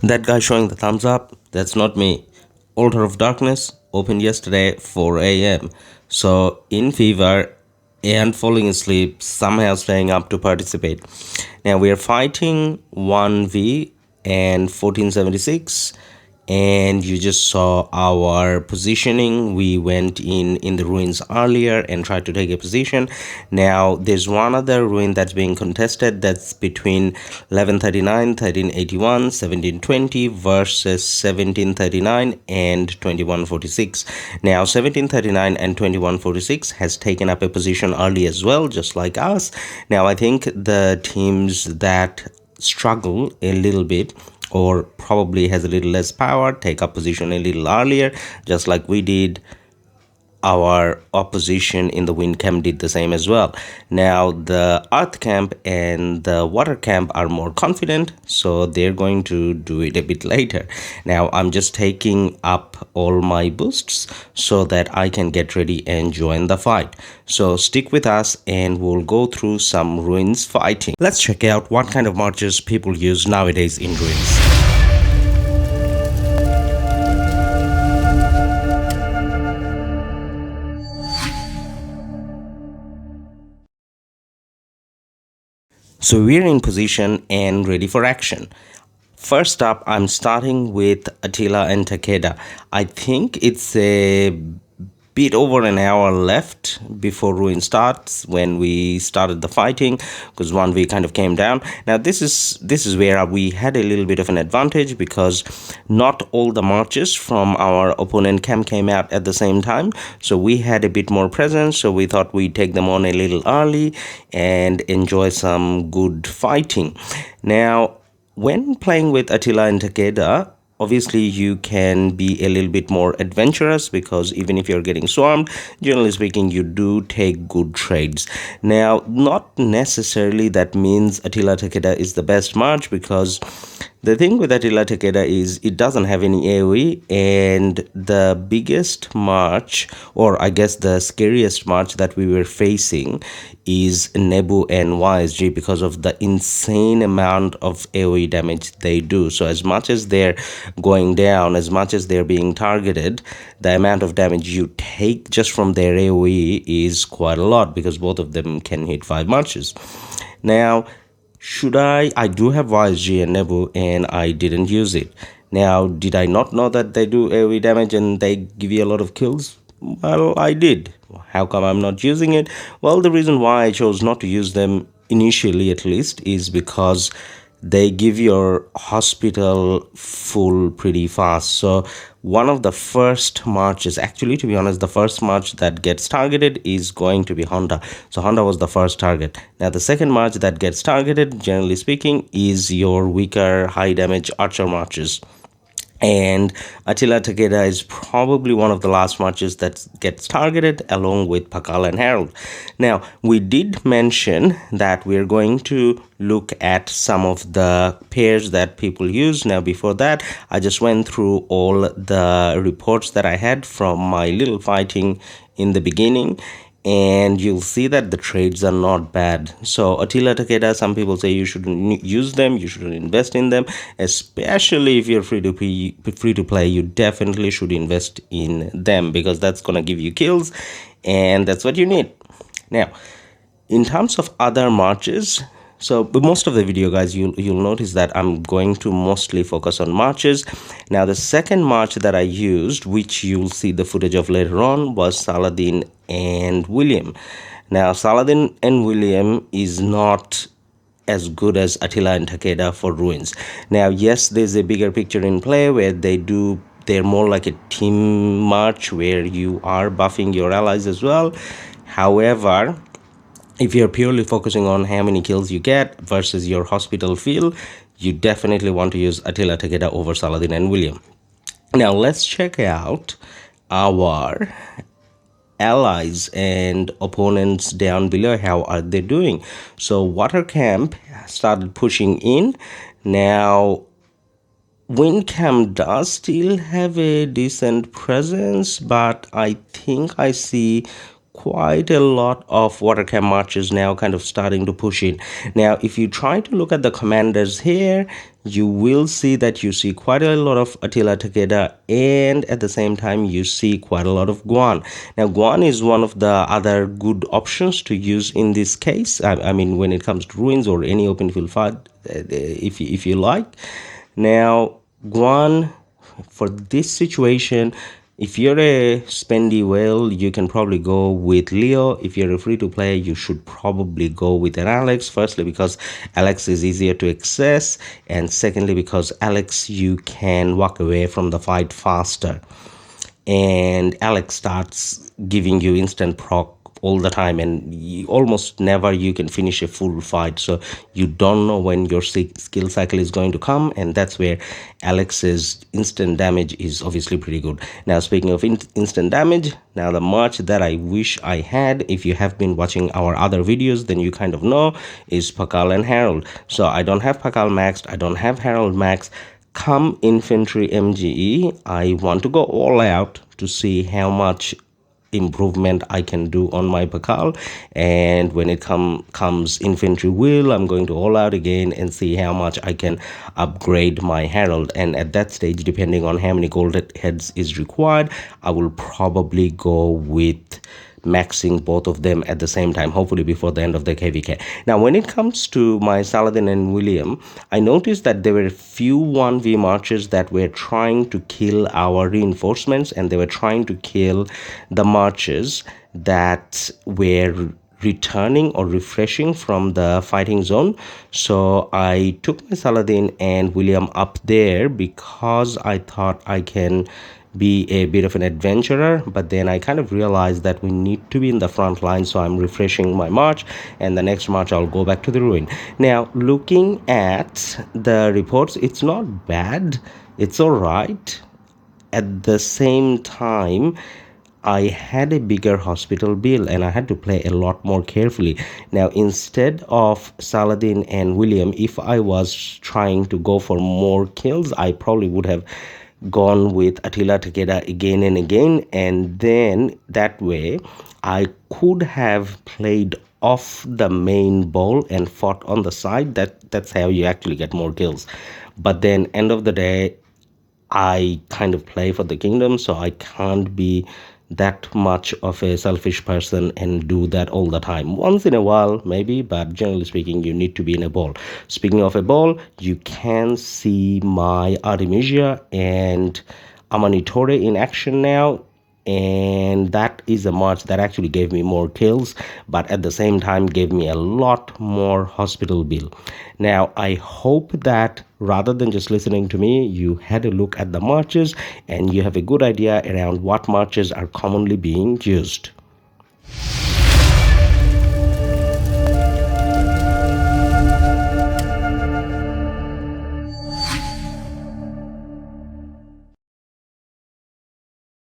That guy showing the thumbs up, that's not me. Altar of Darkness opened yesterday 4 a.m. So in fever and falling asleep, somehow staying up to participate. Now we are fighting 1v and 1476, and you just saw our positioning. We went in the ruins earlier and tried to take a position. Now there's one other ruin that's being contested, that's between 1139, 1381, 1720 versus 1739 and 2146. Now 1739 and 2146 has taken up a position early as well, just like us. Now I think the teams that struggle a little bit or probably has a little less power take up position a little earlier, just like we did. Our opposition in the wind camp did the same as well. Now the earth camp and the water camp are more confident, so they're going to do it a bit later. Now I'm just taking up all my boosts so that I can get ready and join the fight. So stick with us and we'll go through some ruins fighting. Let's check out what kind of marches people use nowadays in ruins. So we're in position and ready for action. First up, I'm starting with Attila and Takeda. I think it's a bit over an hour left before ruin starts when we started the fighting, because 1v kind of came down. Now this is where we had a little bit of an advantage, because not all the marches from our opponent camp came out at the same time, so we had a bit more presence. So we thought we'd take them on a little early and enjoy some good fighting. Now when playing with Attila and Takeda, obviously you can be a little bit more adventurous, because even if you're getting swarmed, generally speaking, you do take good trades. Now not necessarily that means Attila Takeda is the best march, because the thing with Attila Takeda is it doesn't have any AoE, and the biggest march, or I guess the scariest march that we were facing, is Nebu and YSG, because of the insane amount of AoE damage they do. So as much as they're going down, as much as they're being targeted, the amount of damage you take just from their AoE is quite a lot, because both of them can hit 5 marches. Now should I do have YSG and Nebu, and I didn't use it. Now did I not know that they do AoE damage and they give you a lot of kills? Well, I did. How come I'm not using it? Well, the reason why I chose not to use them initially, at least, is because they give your hospital full pretty fast. So one of the first marches, actually, to be honest, the first march that gets targeted is going to be Honda. So Honda was the first target. Now the second march that gets targeted, generally speaking, is your weaker high damage archer marches. And Attila Takeda is probably one of the last marches that gets targeted, along with Pakal and Harald. Now, we did mention that we're going to look at some of the pairs that people use. Now, before that, I just went through all the reports that I had from my little fighting in the beginning, and you'll see that the trades are not bad. So Attila Takeda, some people say you shouldn't use them, you shouldn't invest in them, especially if you're free to play. You definitely should invest in them, because that's gonna give you kills, and that's what you need. Now in terms of other marches, so most of the video, guys, you'll notice that I'm going to mostly focus on marches. Now the second march that I used, which you'll see the footage of later on, was Saladin and William. Now Saladin and William is not as good as Attila and Takeda for ruins. Now yes, there's a bigger picture in play where they're more like a team march where you are buffing your allies as well. However, if you're purely focusing on how many kills you get versus your hospital feel, you definitely want to use Attila Takeda over Saladin and William. Now let's check out our allies and opponents down below. How are they doing? So water camp started pushing in. Now wind camp does still have a decent presence, but I think I see quite a lot of water camp marches now kind of starting to push in. Now, if you try to look at the commanders here, you will see that you see quite a lot of Attila Takeda, and at the same time you see quite a lot of Guan. Now, Guan is one of the other good options to use in this case. I mean, when it comes to ruins or any open field fight, if you like. Now, Guan, for this situation, if you're a spendy whale, you can probably go with Leo. If you're a free-to-play, you should probably go with an Alex. Firstly, because Alex is easier to access, and secondly, because Alex, you can walk away from the fight faster. And Alex starts giving you instant proc all the time, and almost never you can finish a full fight, so you don't know when your skill cycle is going to come, and that's where Alex's instant damage is obviously pretty good. Now, speaking of instant damage, now the match that I wish I had, if you have been watching our other videos, then you kind of know, is Pakal and Harald. So I don't have Pakal maxed, I don't have Harald maxed. Come infantry MGE, I want to go all out to see how much improvement I can do on my Pakal, and when it comes infantry wheel, I'm going to all out again and see how much I can upgrade my Harald. And at that stage, depending on how many gold heads is required, I will probably go with maxing both of them at the same time, hopefully before the end of the KVK. Now, when it comes to my Saladin and William, I noticed that there were a few 1v marches that were trying to kill our reinforcements, and they were trying to kill the marches that were returning or refreshing from the fighting zone. So I took my Saladin and William up there because I thought I can be a bit of an adventurer, but then I kind of realized that we need to be in the front line, so I'm refreshing my march, and the next march I'll go back to the ruin. Now, looking at the reports, it's not bad, it's all right. At the same time, I had a bigger hospital bill and I had to play a lot more carefully. Now, instead of Saladin and William, if I was trying to go for more kills, I probably would have gone with Attila Takeda again and again, and then that way I could have played off the main ball and fought on the side. That's how you actually get more kills. But then end of the day, I kind of play for the kingdom, so I can't be that much of a selfish person and do that all the time. Once in a while, maybe, but generally speaking, you need to be in a ball. Speaking of a ball, you can see my Artemisia and Amanitore in action now, and that is a march that actually gave me more kills, but at the same time gave me a lot more hospital bill. Now, I hope that rather than just listening to me, you had a look at the marches and you have a good idea around what marches are commonly being used.